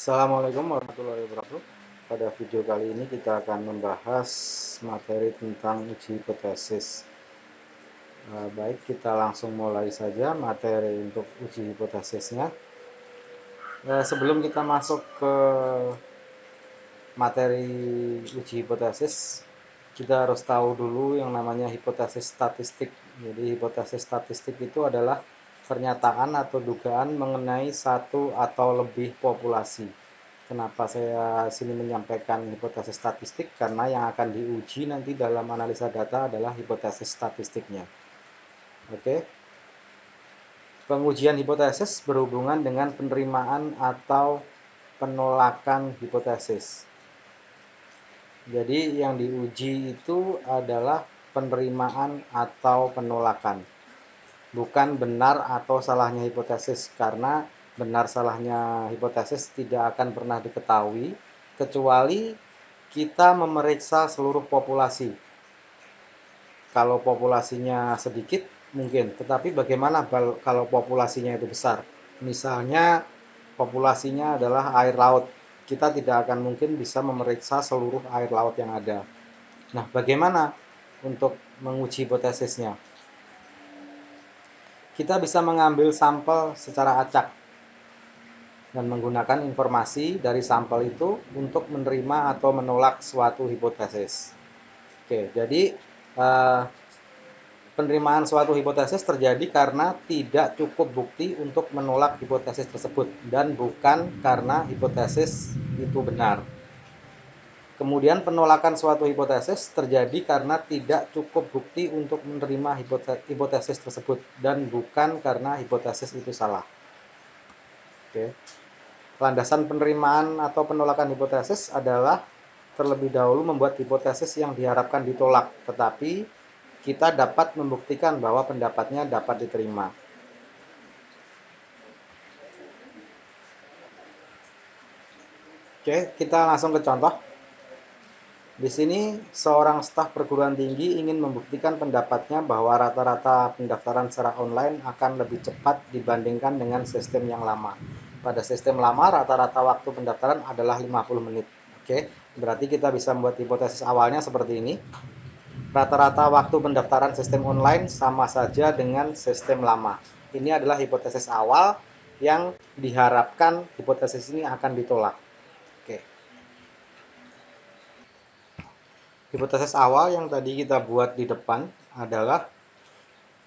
Assalamualaikum warahmatullahi wabarakatuh. Pada video kali ini kita akan membahas materi tentang uji hipotesis. Baik, kita langsung mulai saja materi untuk uji hipotesisnya. Sebelum kita masuk ke materi uji hipotesis, kita harus tahu dulu yang namanya hipotesis statistik. Jadi hipotesis statistik itu adalah pernyataan atau dugaan mengenai satu atau lebih populasi. Kenapa saya sini menyampaikan hipotesis statistik? Karena yang akan diuji nanti dalam analisa data adalah hipotesis statistiknya. Oke. Pengujian hipotesis berhubungan dengan penerimaan atau penolakan hipotesis. Jadi yang diuji itu adalah penerimaan atau penolakan, bukan benar atau salahnya hipotesis, karena benar salahnya hipotesis tidak akan pernah diketahui kecuali kita memeriksa seluruh populasi. Kalau populasinya sedikit mungkin, tetapi bagaimana kalau populasinya itu besar? Misalnya populasinya adalah air laut, kita tidak akan mungkin bisa memeriksa seluruh air laut yang ada. Nah, bagaimana untuk menguji hipotesisnya? Kita bisa mengambil sampel secara acak dan menggunakan informasi dari sampel itu untuk menerima atau menolak suatu hipotesis. Oke, jadi penerimaan suatu hipotesis terjadi karena tidak cukup bukti untuk menolak hipotesis tersebut dan bukan karena hipotesis itu benar. Kemudian penolakan suatu hipotesis terjadi karena tidak cukup bukti untuk menerima hipotesis tersebut dan bukan karena hipotesis itu salah. Oke. Landasan penerimaan atau penolakan hipotesis adalah terlebih dahulu membuat hipotesis yang diharapkan ditolak, tetapi kita dapat membuktikan bahwa pendapatnya dapat diterima. Oke, kita langsung ke contoh. Di sini seorang staf perguruan tinggi ingin membuktikan pendapatnya bahwa rata-rata pendaftaran secara online akan lebih cepat dibandingkan dengan sistem yang lama. Pada sistem lama rata-rata waktu pendaftaran adalah 50 menit. Oke, berarti kita bisa membuat hipotesis awalnya seperti ini. Rata-rata waktu pendaftaran sistem online sama saja dengan sistem lama. Ini adalah hipotesis awal yang diharapkan hipotesis ini akan ditolak. Oke. Hipotesis awal yang tadi kita buat di depan adalah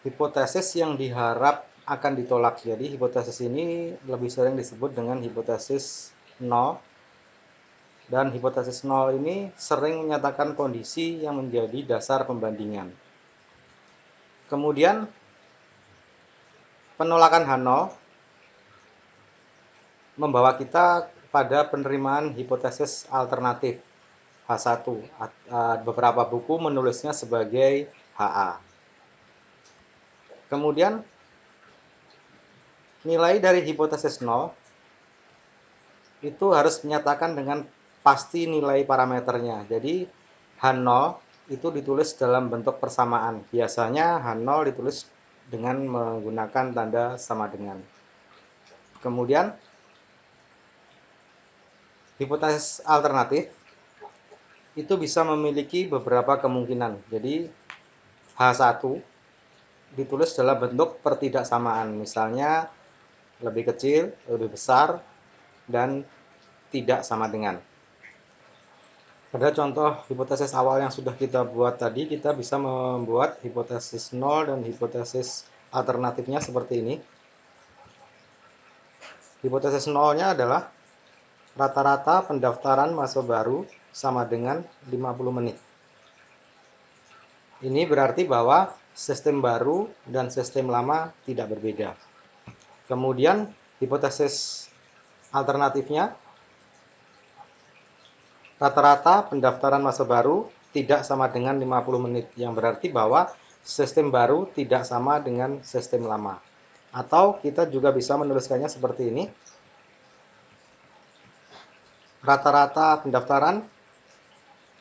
hipotesis yang diharap akan ditolak. Jadi hipotesis ini lebih sering disebut dengan hipotesis nol. Dan hipotesis nol ini sering menyatakan kondisi yang menjadi dasar pembandingan. Kemudian penolakan H0 membawa kita pada penerimaan hipotesis alternatif H1. Beberapa buku menulisnya sebagai HA. Kemudian nilai dari hipotesis 0 itu harus menyatakan dengan pasti nilai parameternya. Jadi H0 itu ditulis dalam bentuk persamaan. Biasanya H0 ditulis dengan menggunakan tanda sama dengan. Kemudian hipotesis alternatif itu bisa memiliki beberapa kemungkinan. Jadi H1 ditulis dalam bentuk pertidaksamaan. Misalnya lebih kecil, lebih besar, dan tidak sama dengan. Pada contoh hipotesis awal yang sudah kita buat tadi, kita bisa membuat hipotesis 0 dan hipotesis alternatifnya seperti ini. Hipotesis 0-nya adalah rata-rata pendaftaran mahasiswa baru sama dengan 50 menit. Ini berarti bahwa sistem baru dan sistem lama tidak berbeda. Kemudian hipotesis alternatifnya, rata-rata pendaftaran mahasiswa baru tidak sama dengan 50 menit, yang berarti bahwa sistem baru tidak sama dengan sistem lama. Atau kita juga bisa menuliskannya seperti ini. Rata-rata pendaftaran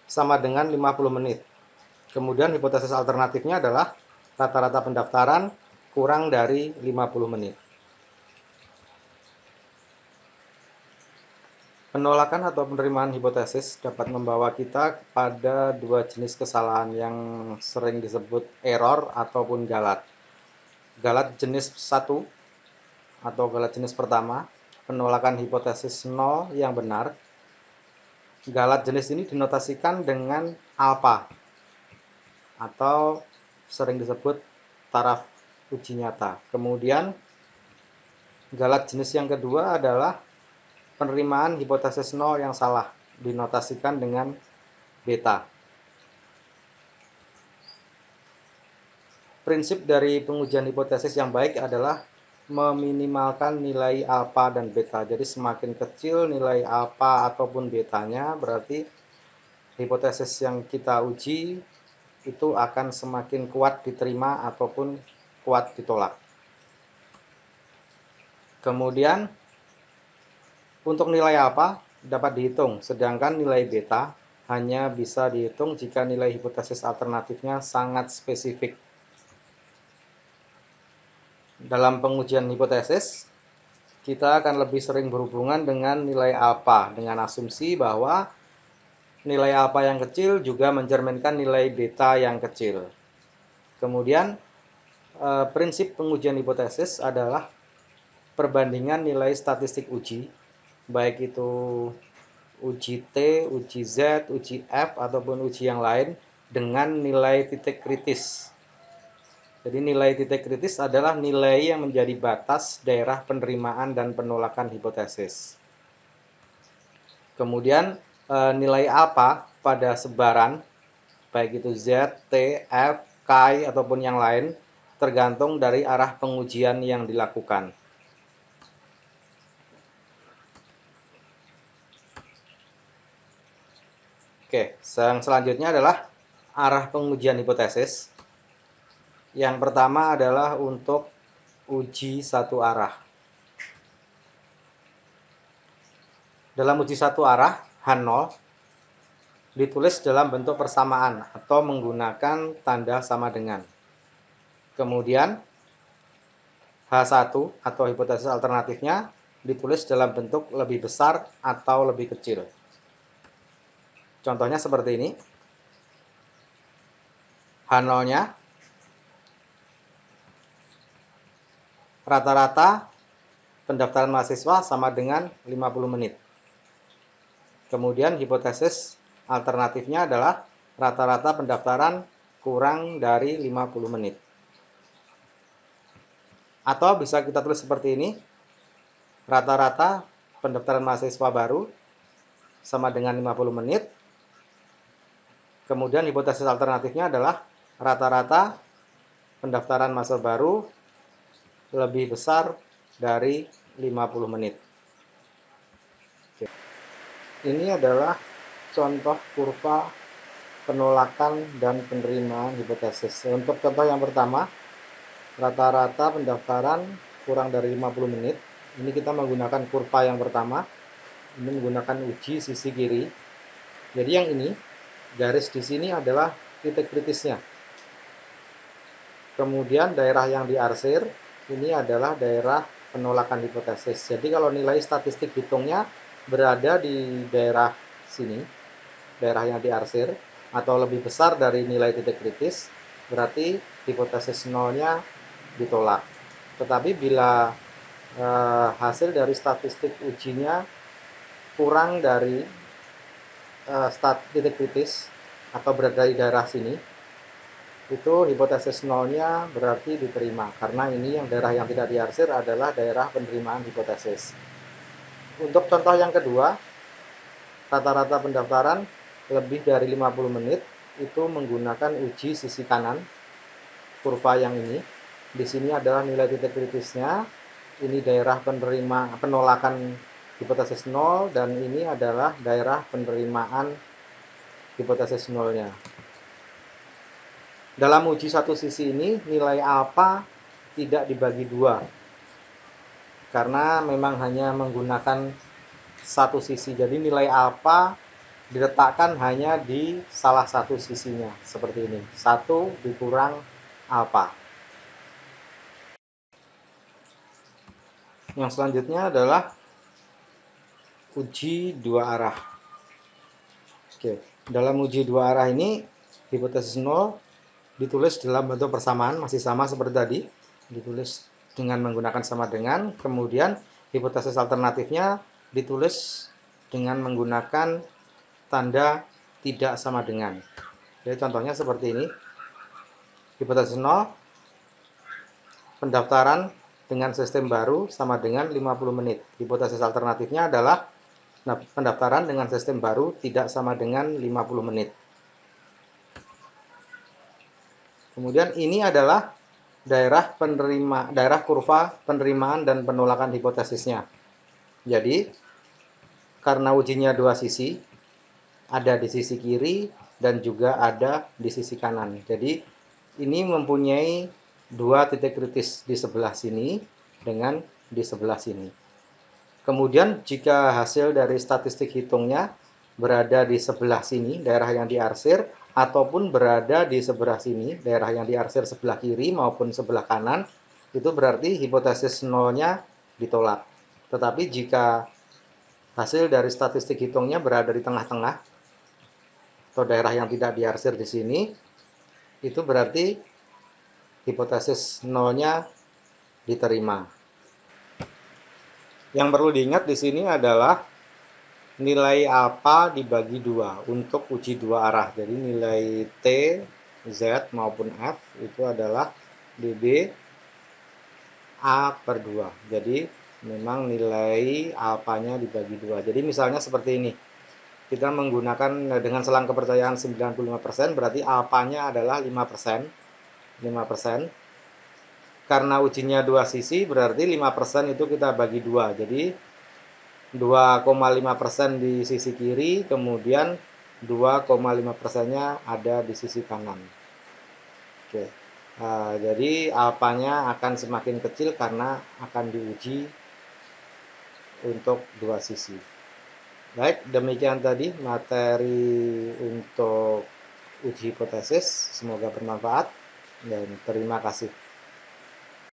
sama dengan 50 menit. Kemudian hipotesis alternatifnya adalah rata-rata pendaftaran kurang dari 50 menit. Penolakan atau penerimaan hipotesis dapat membawa kita pada dua jenis kesalahan yang sering disebut error ataupun galat. Galat jenis 1 atau galat jenis pertama, penolakan hipotesis 0 yang benar. Galat jenis ini dinotasikan dengan alfa atau sering disebut taraf uji nyata. Kemudian galat jenis yang kedua adalah penerimaan hipotesis 0 yang salah, dinotasikan dengan beta. Prinsip dari pengujian hipotesis yang baik adalah meminimalkan nilai alfa dan beta. Jadi semakin kecil nilai alfa ataupun betanya, berarti hipotesis yang kita uji itu akan semakin kuat diterima ataupun kuat ditolak. Kemudian untuk nilai alfa dapat dihitung, sedangkan nilai beta hanya bisa dihitung jika nilai hipotesis alternatifnya sangat spesifik. Dalam pengujian hipotesis, kita akan lebih sering berhubungan dengan nilai alfa dengan asumsi bahwa nilai alfa yang kecil juga mencerminkan nilai beta yang kecil. Kemudian prinsip pengujian hipotesis adalah perbandingan nilai statistik uji, baik itu uji T, uji Z, uji F, ataupun uji yang lain dengan nilai titik kritis. Jadi nilai titik kritis adalah nilai yang menjadi batas daerah penerimaan dan penolakan hipotesis. Kemudian nilai alfa pada sebaran, baik itu Z, T, F, K, ataupun yang lain, tergantung dari arah pengujian yang dilakukan. Oke, yang selanjutnya adalah arah pengujian hipotesis. Yang pertama adalah untuk uji satu arah. Dalam uji satu arah, H0 ditulis dalam bentuk persamaan atau menggunakan tanda sama dengan. Kemudian H1 atau hipotesis alternatifnya ditulis dalam bentuk lebih besar atau lebih kecil. Contohnya seperti ini. H0-nya rata-rata pendaftaran mahasiswa sama dengan 50 menit. Kemudian hipotesis alternatifnya adalah rata-rata pendaftaran kurang dari 50 menit. Atau bisa kita tulis seperti ini. Rata-rata pendaftaran mahasiswa baru sama dengan 50 menit. Kemudian hipotesis alternatifnya adalah rata-rata pendaftaran mahasiswa baru lebih besar dari 50 menit. Ini adalah contoh kurva penolakan dan penerimaan hipotesis. Untuk contoh yang pertama, rata-rata pendaftaran kurang dari 50 menit. Ini kita menggunakan kurva yang pertama. Ini menggunakan uji sisi kiri. Jadi yang ini, garis di sini adalah titik kritisnya. Kemudian daerah yang diarsir, ini adalah daerah penolakan hipotesis. Jadi kalau nilai statistik hitungnya berada di daerah sini, daerah yang diarsir, atau lebih besar dari nilai titik kritis, berarti hipotesis nolnya ditolak. Tetapi bila hasil dari statistik ujinya kurang dari titik kritis atau berada di daerah sini, itu hipotesis nolnya berarti diterima, karena ini yang daerah yang tidak diarsir adalah daerah penerimaan hipotesis. Untuk contoh yang kedua, rata-rata pendaftaran lebih dari 50 menit itu menggunakan uji sisi kanan, kurva yang ini. Di sini adalah nilai titik kritisnya, ini daerah penolakan hipotesis 0, dan ini adalah daerah penerimaan hipotesis nolnya. Dalam uji satu sisi ini, nilai alfa tidak dibagi dua, karena memang hanya menggunakan satu sisi. Jadi nilai alfa diletakkan hanya di salah satu sisinya, seperti ini. 1 dikurang alfa. Yang selanjutnya adalah uji dua arah. Oke, dalam uji dua arah ini hipotesis nol ditulis dalam bentuk persamaan, masih sama seperti tadi, ditulis dengan menggunakan sama dengan, kemudian hipotesis alternatifnya ditulis dengan menggunakan tanda tidak sama dengan. Jadi contohnya seperti ini, hipotesis nol, pendaftaran dengan sistem baru sama dengan 50 menit. Hipotesis alternatifnya adalah pendaftaran dengan sistem baru tidak sama dengan 50 menit. Kemudian ini adalah daerah kurva penerimaan dan penolakan hipotesisnya. Jadi, karena ujinya dua sisi, ada di sisi kiri dan juga ada di sisi kanan. Jadi, ini mempunyai dua titik kritis di sebelah sini dengan di sebelah sini. Kemudian jika hasil dari statistik hitungnya berada di sebelah sini, daerah yang diarsir, ataupun berada di sebelah sini, daerah yang diarsir sebelah kiri maupun sebelah kanan, itu berarti hipotesis nolnya ditolak. Tetapi jika hasil dari statistik hitungnya berada di tengah-tengah, atau daerah yang tidak diarsir di sini, itu berarti hipotesis nolnya diterima. Yang perlu diingat di sini adalah nilai alfa dibagi 2 untuk uji dua arah. Jadi nilai T, Z maupun F itu adalah dB A per 2. Jadi memang nilai alfanya dibagi 2. Jadi misalnya seperti ini. Kita menggunakan dengan selang kepercayaan 95%, berarti alfanya adalah 5%. 5%. Karena ujinya dua sisi, berarti 5% itu kita bagi 2. Jadi 2,5% di sisi kiri, kemudian 2,5%-nya ada di sisi kanan. Oke. Jadi alfanya akan semakin kecil karena akan diuji untuk dua sisi. Baik, demikian tadi materi untuk uji hipotesis. Semoga bermanfaat dan terima kasih.